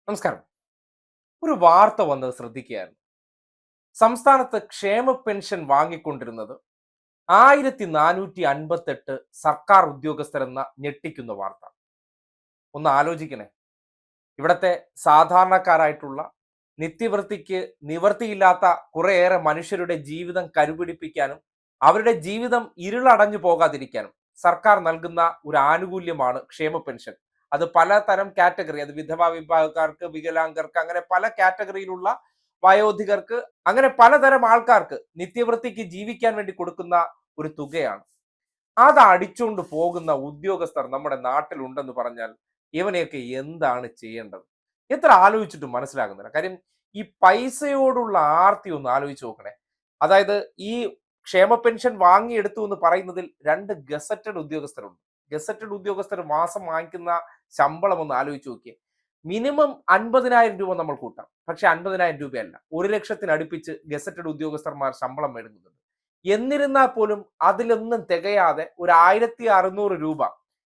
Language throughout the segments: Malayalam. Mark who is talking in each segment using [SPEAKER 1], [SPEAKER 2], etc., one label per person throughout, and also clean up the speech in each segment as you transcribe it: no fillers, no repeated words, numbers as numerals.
[SPEAKER 1] നമസ്കാരം. ഒരു വാർത്ത വന്നത് ശ്രദ്ധിക്കുകയായിരുന്നു. സംസ്ഥാനത്ത് ക്ഷേമ പെൻഷൻ വാങ്ങിക്കൊണ്ടിരുന്നത് 1458 സർക്കാർ ഉദ്യോഗസ്ഥരെന്ന ഞെട്ടിക്കുന്ന വാർത്ത. ഒന്ന് ആലോചിക്കണേ. ഇവിടത്തെ സാധാരണക്കാരായിട്ടുള്ള നിത്യവൃത്തിക്ക് നിവർത്തിയില്ലാത്ത കുറേയേറെ മനുഷ്യരുടെ ജീവിതം കരുപിടിപ്പിക്കാനും അവരുടെ ജീവിതം ഇരുളടഞ്ഞു പോകാതിരിക്കാനും സർക്കാർ നൽകുന്ന ഒരു ആനുകൂല്യമാണ് ക്ഷേമ പെൻഷൻ. അത് പലതരം കാറ്റഗറി, അത് വിധവാ വിഭാഗക്കാർക്ക്, വികലാംഗർക്ക്, അങ്ങനെ പല കാറ്റഗറിയിലുള്ള വയോധികർക്ക്, അങ്ങനെ പലതരം ആൾക്കാർക്ക് നിത്യവൃത്തിക്ക് ജീവിക്കാൻ വേണ്ടി കൊടുക്കുന്ന ഒരു തുകയാണ്. അത് അടിച്ചുകൊണ്ട് പോകുന്ന ഉദ്യോഗസ്ഥർ നമ്മുടെ നാട്ടിലുണ്ടെന്ന് പറഞ്ഞാൽ ഇവനെയൊക്കെ എന്താണ് ചെയ്യേണ്ടത്? എത്ര ആലോചിച്ചിട്ടും മനസ്സിലാകുന്നില്ല. കാര്യം ഈ പൈസയോടുള്ള ആർത്തി ഒന്ന് ആലോചിച്ച് നോക്കണേ. അതായത് ഈ ക്ഷേമ പെൻഷൻ വാങ്ങിയെടുത്തു എന്ന് പറയുന്നതിൽ രണ്ട് ഗസറ്റഡ് ഉദ്യോഗസ്ഥരുണ്ട്. ഗസറ്റഡ് ഉദ്യോഗസ്ഥർ മാസം വാങ്ങിക്കുന്ന ശമ്പളം ഒന്ന് ആലോചിച്ച് നോക്കിയേ. മിനിമം 50,000 രൂപ നമ്മൾ കൂട്ടാം. പക്ഷെ 50,000 രൂപയല്ല, 1,00,000 അടുപ്പിച്ച് ഗസറ്റഡ് ഉദ്യോഗസ്ഥന്മാർ ശമ്പളം മേടുന്നുണ്ട്. എന്നിരുന്നാൽ പോലും അതിലൊന്നും തികയാതെ ഒരു 1,600 രൂപ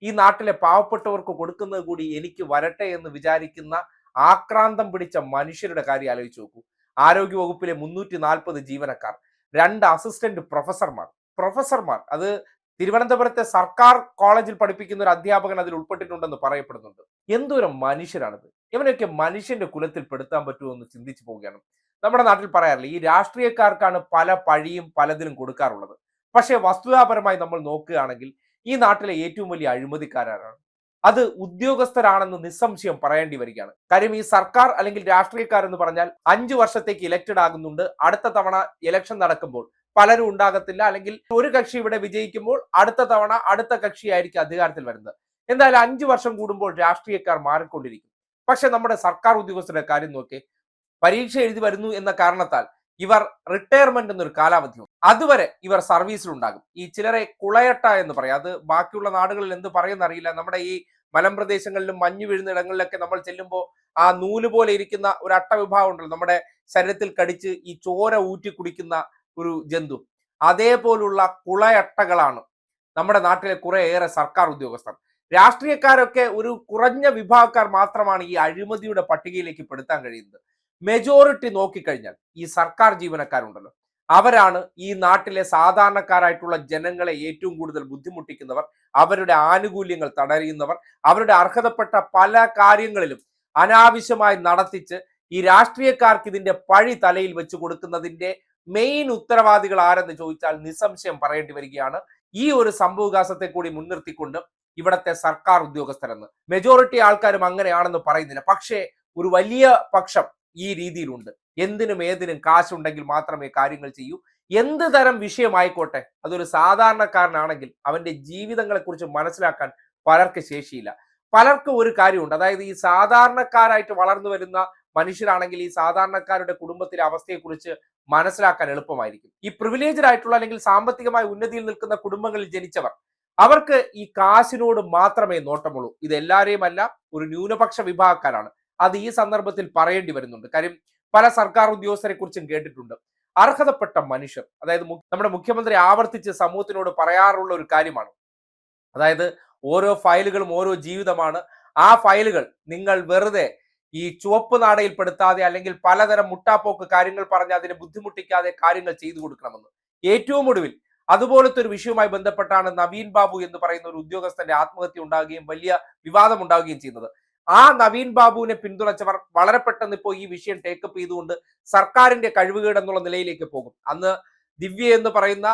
[SPEAKER 1] ഈ നാട്ടിലെ പാവപ്പെട്ടവർക്ക് കൊടുക്കുന്നത് കൂടി എനിക്ക് വരട്ടെ എന്ന് വിചാരിക്കുന്ന ആക്രാന്തം പിടിച്ച മനുഷ്യരുടെ കാര്യം ആലോചിച്ച് നോക്കൂ. ആരോഗ്യ വകുപ്പിലെ 340 ജീവനക്കാർ, 2 അസിസ്റ്റന്റ് പ്രൊഫസർമാർ അത് തിരുവനന്തപുരത്തെ സർക്കാർ കോളേജിൽ പഠിപ്പിക്കുന്ന ഒരു അധ്യാപകൻ അതിൽ ഉൾപ്പെട്ടിട്ടുണ്ടെന്ന് പറയപ്പെടുന്നുണ്ട്. എന്തോരം മനുഷ്യരാണിത്! ഇവനൊക്കെ മനുഷ്യന്റെ കുലത്തിൽ പെടുത്താൻ പറ്റുമോ എന്ന് ചിന്തിച്ചു പോവുകയാണ്. നമ്മുടെ നാട്ടിൽ പറയാറില്ല, ഈ രാഷ്ട്രീയക്കാർക്കാണ് പല പഴിയും പലതിലും കൊടുക്കാറുള്ളത്. പക്ഷേ വസ്തുതാപരമായി നമ്മൾ നോക്കുകയാണെങ്കിൽ ഈ നാട്ടിലെ ഏറ്റവും വലിയ അഴിമതിക്കാരാണ്, അത് ഉദ്യോഗസ്ഥരാണെന്ന് നിസ്സംശയം പറയേണ്ടി വരികയാണ്. കാര്യം ഈ സർക്കാർ അല്ലെങ്കിൽ രാഷ്ട്രീയക്കാർ എന്ന് പറഞ്ഞാൽ 5 വർഷത്തേക്ക് ഇലക്റ്റഡ് ആകുന്നുണ്ട്. അടുത്ത തവണ ഇലക്ഷൻ നടക്കുമ്പോൾ പലരും ഉണ്ടാകത്തില്ല, അല്ലെങ്കിൽ ഒരു കക്ഷി ഇവിടെ വിജയിക്കുമ്പോൾ അടുത്ത തവണ അടുത്ത കക്ഷിയായിരിക്കും അധികാരത്തിൽ വരുന്നത്. എന്തായാലും 5 വർഷം കൂടുമ്പോൾ രാഷ്ട്രീയക്കാർ മാറിക്കൊണ്ടിരിക്കും. പക്ഷെ നമ്മുടെ സർക്കാർ ഉദ്യോഗസ്ഥരുടെ കാര്യം നോക്കി, പരീക്ഷ എഴുതി വരുന്നു എന്ന കാരണത്താൽ ഇവർ റിട്ടയർമെന്റ് എന്നൊരു കാലാവധിയുണ്ട്, അതുവരെ ഇവർ സർവീസിലുണ്ടാകും. ഈ ചിലരെ കുളയട്ട എന്ന് പറയാം. അത് ബാക്കിയുള്ള നാടുകളിൽ എന്ത് പറയുന്ന അറിയില്ല. നമ്മുടെ ഈ മലമ്പ്രദേശങ്ങളിലും മഞ്ഞു വീഴുന്ന ഇടങ്ങളിലൊക്കെ നമ്മൾ ചെല്ലുമ്പോൾ ആ നൂല് പോലെ ഇരിക്കുന്ന ഒരു അട്ട വിഭാഗം ഉണ്ടല്ലോ, നമ്മുടെ ശരീരത്തിൽ കടിച്ച് ഈ ചോര ഊറ്റി കുടിക്കുന്ന ഒരു ജന്തു. അതേപോലുള്ള കുളയട്ടകളാണ് നമ്മുടെ നാട്ടിലെ കുറേയേറെ സർക്കാർ ഉദ്യോഗസ്ഥർ. രാഷ്ട്രീയക്കാരൊക്കെ ഒരു കുറഞ്ഞ വിഭാഗക്കാർ മാത്രമാണ് ഈ അഴിമതിയുടെ പട്ടികയിലേക്ക് പെടുത്താൻ കഴിയുന്നത്. മെജോറിറ്റി നോക്കിക്കഴിഞ്ഞാൽ ഈ സർക്കാർ ജീവനക്കാരുണ്ടല്ലോ, അവരാണ് ഈ നാട്ടിലെ സാധാരണക്കാരായിട്ടുള്ള ജനങ്ങളെ ഏറ്റവും കൂടുതൽ ബുദ്ധിമുട്ടിക്കുന്നവർ, അവരുടെ ആനുകൂല്യങ്ങൾ തടയുന്നവർ, അവരുടെ അർഹതപ്പെട്ട പല കാര്യങ്ങളിലും അനാവശ്യമായി നടത്തിച്ച് ഈ രാഷ്ട്രീയക്കാർക്ക് ഇതിന്റെ പഴി തലയിൽ വെച്ച് കൊടുക്കുന്നതിന്റെ മെയിൻ ഉത്തരവാദികൾ ആരെന്ന് ചോദിച്ചാൽ നിസ്സംശയം പറയേണ്ടി വരികയാണ് ഈ ഒരു സംഭവവികാസത്തെ കൂടി മുൻനിർത്തിക്കൊണ്ട് ഇവിടത്തെ സർക്കാർ ഉദ്യോഗസ്ഥരെന്ന്. മെജോറിറ്റി ആൾക്കാരും അങ്ങനെയാണെന്ന് പറയുന്നില്ല, പക്ഷേ ഒരു വലിയ പക്ഷം ഈ രീതിയിലുണ്ട്. എന്തിനും ഏതിനും കാശുണ്ടെങ്കിൽ മാത്രമേ കാര്യങ്ങൾ ചെയ്യൂ. എന്ത് തരം വിഷയമായിക്കോട്ടെ, അതൊരു സാധാരണക്കാരനാണെങ്കിൽ അവന്റെ ജീവിതങ്ങളെ കുറിച്ച് മനസ്സിലാക്കാൻ പലർക്ക് ശേഷിയില്ല. പലർക്കും ഒരു കാര്യമുണ്ട്, അതായത് ഈ സാധാരണക്കാരായിട്ട് വളർന്നു വരുന്ന മനുഷ്യരാണെങ്കിൽ ഈ സാധാരണക്കാരുടെ കുടുംബത്തിലെ അവസ്ഥയെക്കുറിച്ച് മനസ്സിലാക്കാൻ എളുപ്പമായിരിക്കും. ഈ പ്രിവിലേജ്ഡ് ആയിട്ടുള്ള അല്ലെങ്കിൽ സാമ്പത്തികമായ ഉന്നതിയിൽ നിൽക്കുന്ന കുടുംബങ്ങളിൽ ജനിച്ചവർ, അവർക്ക് ഈ കാശിനോട് മാത്രമേ നോട്ടമുള്ളൂ. ഇത് എല്ലാവരെയും അല്ല, ഒരു ന്യൂനപക്ഷ വിഭാഗക്കാരാണ്. അത് ഈ സന്ദർഭത്തിൽ പറയേണ്ടി വരുന്നുണ്ട്. കാര്യം പല സർക്കാർ ഉദ്യോഗസ്ഥരെ കുറിച്ചും കേട്ടിട്ടുണ്ട്. അർഹതപ്പെട്ട മനുഷ്യർ, അതായത് നമ്മുടെ മുഖ്യമന്ത്രി ആവർത്തിച്ച് സമൂഹത്തിനോട് പറയാറുള്ള ഒരു കാര്യമാണ്, അതായത് ഓരോ ഫയലുകളും ഓരോ ജീവിതമാണ്. ആ ഫയലുകൾ നിങ്ങൾ വെറുതെ ഈ ചുവപ്പ് നാടയിൽ പെടുത്താതെ, അല്ലെങ്കിൽ പലതരം മുട്ടാപ്പോക്ക് കാര്യങ്ങൾ പറഞ്ഞ് അതിനെ ബുദ്ധിമുട്ടിക്കാതെ കാര്യങ്ങൾ ചെയ്തു കൊടുക്കണമെന്ന്. ഏറ്റവും ഒടുവിൽ അതുപോലത്തെ ഒരു വിഷയവുമായി ബന്ധപ്പെട്ടാണ് നവീൻ ബാബു എന്ന് പറയുന്ന ഒരു ഉദ്യോഗസ്ഥന്റെ ആത്മഹത്യ ഉണ്ടാകുകയും വലിയ വിവാദം ഉണ്ടാവുകയും ചെയ്യുന്നത്. ആ നവീൻ ബാബുവിനെ പിന്തുണച്ചവർ വളരെ പെട്ടെന്ന് ഇപ്പോൾ ഈ വിഷയം ടേക്കപ്പ് ചെയ്തുകൊണ്ട് സർക്കാരിന്റെ കഴിവുകേട് എന്നുള്ള നിലയിലേക്ക് പോകും. അന്ന് ദിവ്യ എന്ന് പറയുന്ന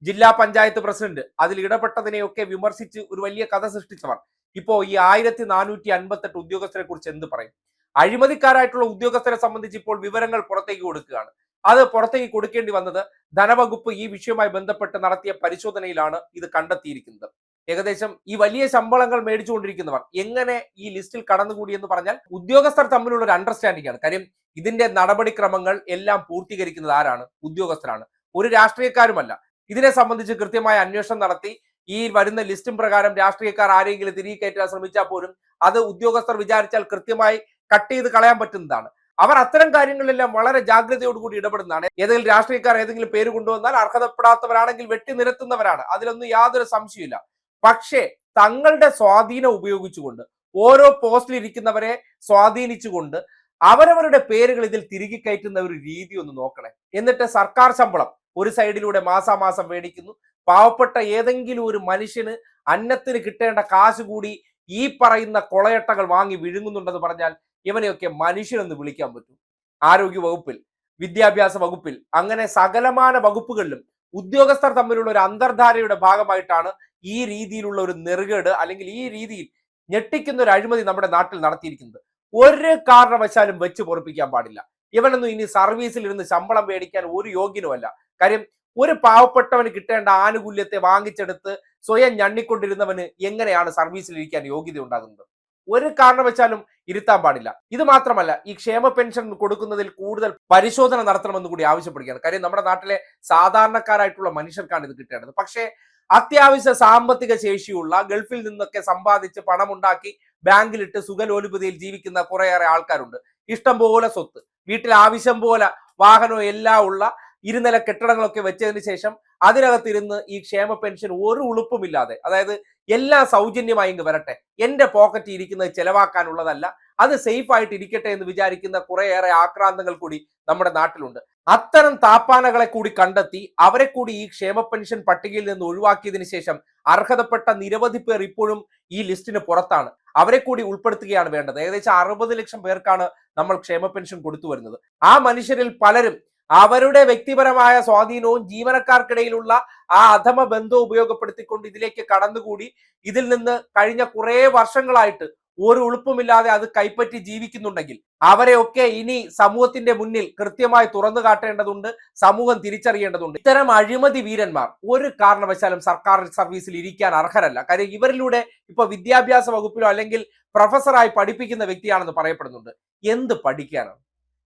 [SPEAKER 1] ജില്ലാ പഞ്ചായത്ത് പ്രസിഡന്റ് അതിൽ ഇടപെട്ടതിനെയൊക്കെ വിമർശിച്ച് ഒരു വലിയ കഥ സൃഷ്ടിച്ചവർ ഇപ്പോ ഈ 1458 ഉദ്യോഗസ്ഥരെ കുറിച്ച് എന്ത് പറയും? അഴിമതിക്കാരായിട്ടുള്ള ഉദ്യോഗസ്ഥരെ സംബന്ധിച്ച് ഇപ്പോൾ വിവരങ്ങൾ പുറത്തേക്ക് കൊടുക്കുകയാണ്. അത് പുറത്തേക്ക് കൊടുക്കേണ്ടി വന്നത് ധനവകുപ്പ് ഈ വിഷയവുമായി ബന്ധപ്പെട്ട് നടത്തിയ പരിശോധനയിലാണ് ഇത് കണ്ടെത്തിയിരിക്കുന്നത്. ഏകദേശം ഈ വലിയ ശമ്പളങ്ങൾ മേടിച്ചുകൊണ്ടിരിക്കുന്നവർ എങ്ങനെ ഈ ലിസ്റ്റിൽ കടന്നുകൂടി എന്ന് പറഞ്ഞാൽ ഉദ്യോഗസ്ഥർ തമ്മിലുള്ള ഒരു അണ്ടർസ്റ്റാൻഡിംഗ് ആണ്. കാര്യം ഇതിന്റെ നടപടിക്രമങ്ങൾ എല്ലാം പൂർത്തീകരിക്കുന്നത് ആരാണ്? ഉദ്യോഗസ്ഥരാണ്, ഒരു രാഷ്ട്രീയക്കാരുമല്ല. ഇതിനെ സംബന്ധിച്ച് കൃത്യമായ അന്വേഷണം നടത്തി ഈ വരുന്ന ലിസ്റ്റും പ്രകാരം രാഷ്ട്രീയക്കാർ ആരെങ്കിലും തിരികെ കയറ്റാൻ ശ്രമിച്ചാൽ പോലും അത് ഉദ്യോഗസ്ഥർ വിചാരിച്ചാൽ കൃത്യമായി കട്ട് ചെയ്ത് കളയാൻ പറ്റുന്നതാണ്. അവർ അത്തരം കാര്യങ്ങളിലെല്ലാം വളരെ ജാഗ്രതയോടുകൂടി ഇടപെടുന്നതാണ്. ഏതെങ്കിലും രാഷ്ട്രീയക്കാർ ഏതെങ്കിലും പേര് കൊണ്ടുവന്നാൽ അർഹതപ്പെടാത്തവരാണെങ്കിൽ വെട്ടി നിരത്തുന്നവരാണ്, അതിലൊന്നും യാതൊരു സംശയമില്ല. പക്ഷേ തങ്ങളുടെ സ്വാധീനം ഉപയോഗിച്ചുകൊണ്ട് ഓരോ പോസ്റ്റിൽ ഇരിക്കുന്നവരെ സ്വാധീനിച്ചുകൊണ്ട് അവരവരുടെ പേരുകൾ ഇതിൽ തിരികെ കയറ്റുന്ന ഒരു രീതി ഒന്ന് നോക്കണേ. എന്നിട്ട് സർക്കാർ ശമ്പളം ഒരു സൈഡിലൂടെ മാസാമാസം മേടിക്കുന്നു. പാവപ്പെട്ട ഏതെങ്കിലും ഒരു മനുഷ്യന് അന്നത്തിന് കിട്ടേണ്ട കാശ് കൂടി ഈ പറയുന്ന കൊളയട്ടകൾ വാങ്ങി വിഴുങ്ങുന്നുണ്ടെന്ന് പറഞ്ഞാൽ ഇവനെയൊക്കെ മനുഷ്യനെന്ന് വിളിക്കാൻ പറ്റും? ആരോഗ്യ വകുപ്പിൽ, വിദ്യാഭ്യാസ വകുപ്പിൽ, അങ്ങനെ സകലമാന വകുപ്പുകളിലും ഉദ്യോഗസ്ഥർ തമ്മിലുള്ള ഒരു അന്തർധാരയുടെ ഭാഗമായിട്ടാണ് ഈ രീതിയിലുള്ള ഒരു നെറുകേട് അല്ലെങ്കിൽ ഈ രീതിയിൽ ഞെട്ടിക്കുന്ന ഒരു അഴിമതി നമ്മുടെ നാട്ടിൽ നടത്തിയിരിക്കുന്നത്. ഒരു കാരണവശാലും വെച്ച് പൊറപ്പിക്കാൻ പാടില്ല. ഇവനൊന്നും ഇനി സർവീസിൽ ഇരുന്ന് ശമ്പളം മേടിക്കാൻ ഒരു യോഗ്യനുമല്ല. കാര്യം ഒരു പാവപ്പെട്ടവന് കിട്ടേണ്ട ആനുകൂല്യത്തെ വാങ്ങിച്ചെടുത്ത് സ്വയം ഞണ്ണിക്കൊണ്ടിരുന്നവന് എങ്ങനെയാണ് സർവീസിൽ ഇരിക്കാൻ യോഗ്യത ഉണ്ടാകുന്നത്? ഒരു കാരണവശാലും ഇരുത്താൻ പാടില്ല. ഇത് മാത്രമല്ല, ഈ ക്ഷേമ പെൻഷൻ കൊടുക്കുന്നതിൽ കൂടുതൽ പരിശോധന നടത്തണമെന്ന് കൂടി ആവശ്യപ്പെടുകയാണ്. കാര്യം നമ്മുടെ നാട്ടിലെ സാധാരണക്കാരായിട്ടുള്ള മനുഷ്യർക്കാണ് ഇത് കിട്ടേണ്ടത്. പക്ഷേ അത്യാവശ്യ സാമ്പത്തിക ശേഷിയുള്ള ഗൾഫിൽ നിന്നൊക്കെ സമ്പാദിച്ച് പണമുണ്ടാക്കി ബാങ്കിലിട്ട് സുഖലോലുപതയിൽ ജീവിക്കുന്ന കുറേയേറെ ആൾക്കാരുണ്ട്. ഇഷ്ടം പോലെ സ്വത്ത്, വീട്ടിൽ ആവശ്യം പോലെ വാഹനം എല്ലാം ഉള്ള ഇരുനില കെട്ടിടങ്ങളൊക്കെ വെച്ചതിന് ശേഷം അതിനകത്തിരുന്ന് ഈ ക്ഷേമ പെൻഷൻ ഒരു ഉളുപ്പുമില്ലാതെ, അതായത് എല്ലാം സൗജന്യമായി ഇങ്ങ് വരട്ടെ, എന്റെ പോക്കറ്റിൽ ഇരിക്കുന്നത് ചെലവാക്കാനുള്ളതല്ല, അത് സേഫ് ആയിട്ട് ഇരിക്കട്ടെ എന്ന് വിചാരിക്കുന്ന കുറേയേറെ ആക്രാന്തങ്ങൾ കൂടി നമ്മുടെ നാട്ടിലുണ്ട്. അത്തരം താപ്പാനകളെ കൂടി കണ്ടെത്തി അവരെ കൂടി ഈ ക്ഷേമ പെൻഷൻ പട്ടികയിൽ നിന്ന് ഒഴിവാക്കിയതിനു ശേഷം അർഹതപ്പെട്ട നിരവധി പേർ ഇപ്പോഴും ഈ ലിസ്റ്റിന് പുറത്താണ്. അവരെ കൂടി ഉൾപ്പെടുത്തുകയാണ് വേണ്ടത്. ഏകദേശം 60 ലക്ഷം പേർക്കാണ് നമ്മൾ ക്ഷേമ പെൻഷൻ കൊടുത്തു വരുന്നത്. ആ മനുഷ്യരിൽ പലരും അവരുടെ വ്യക്തിപരമായ സ്വാധീനവും ജീവനക്കാർക്കിടയിലുള്ള ആ അധമ ബന്ധവും ഉപയോഗപ്പെടുത്തിക്കൊണ്ട് ഇതിലേക്ക് കടന്നുകൂടി ഇതിൽ നിന്ന് കഴിഞ്ഞ കുറെ വർഷങ്ങളായിട്ട് ഒരു ഉളുപ്പുമില്ലാതെ അത് കൈപ്പറ്റി ജീവിക്കുന്നുണ്ടെങ്കിൽ അവരെയൊക്കെ ഇനി സമൂഹത്തിന്റെ മുന്നിൽ കൃത്യമായി തുറന്നു കാട്ടേണ്ടതുണ്ട്. സമൂഹം തിരിച്ചറിയേണ്ടതുണ്ട്. ഇത്തരം അഴിമതി വീരന്മാർ ഒരു കാരണവശാലും സർക്കാർ സർവീസിൽ ഇരിക്കാൻ അർഹരല്ല. കാര്യം ഇവരിലൂടെ ഇപ്പൊ വിദ്യാഭ്യാസ വകുപ്പിലോ അല്ലെങ്കിൽ പ്രൊഫസറായി പഠിപ്പിക്കുന്ന വ്യക്തിയാണെന്ന് പറയപ്പെടുന്നുണ്ട്. എന്ത് പഠിക്കാനാണ്?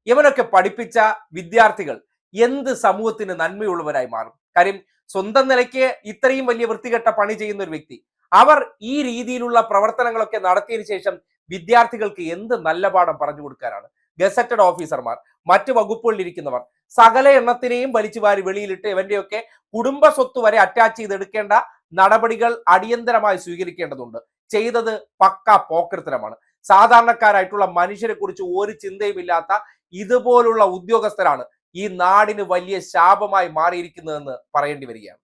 [SPEAKER 1] ഇവനൊക്കെ പഠിപ്പിച്ച വിദ്യാർത്ഥികൾ എന്ത് സമൂഹത്തിന് നന്മയുള്ളവരായി മാറും? കാര്യം സ്വന്തം നിലയ്ക്ക് ഇത്രയും വലിയ വൃത്തികെട്ട പണി ചെയ്യുന്ന ഒരു വ്യക്തി, അവർ ഈ രീതിയിലുള്ള പ്രവർത്തനങ്ങളൊക്കെ നടത്തിയതിനു ശേഷം വിദ്യാർത്ഥികൾക്ക് എന്ത് നല്ല പാഠം പറഞ്ഞു കൊടുക്കാനാണ്? ഗസറ്റഡ് ഓഫീസർമാർ, മറ്റു വകുപ്പുകളിൽ ഇരിക്കുന്നവർ സകല എണ്ണത്തിനെയും വലിച്ചുവാരി വെളിയിലിട്ട് ഇവന്റെയൊക്കെ കുടുംബ സ്വത്ത് വരെ അറ്റാച്ച് ചെയ്തെടുക്കേണ്ട നടപടികൾ അടിയന്തരമായി സ്വീകരിക്കേണ്ടതുണ്ട്. ചെയ്തത് പക്ക പോക്കൃത്തരമാണ്. സാധാരണക്കാരായിട്ടുള്ള മനുഷ്യരെ കുറിച്ച് ഒരു ചിന്തയുമില്ലാത്ത ഇതുപോലുള്ള ഉദ്യോഗസ്ഥരാണ് ഈ നാടിന് വലിയ ശാപമായി മാറിയിരിക്കുന്നതെന്ന് പറയേണ്ടി വരികയാണ്.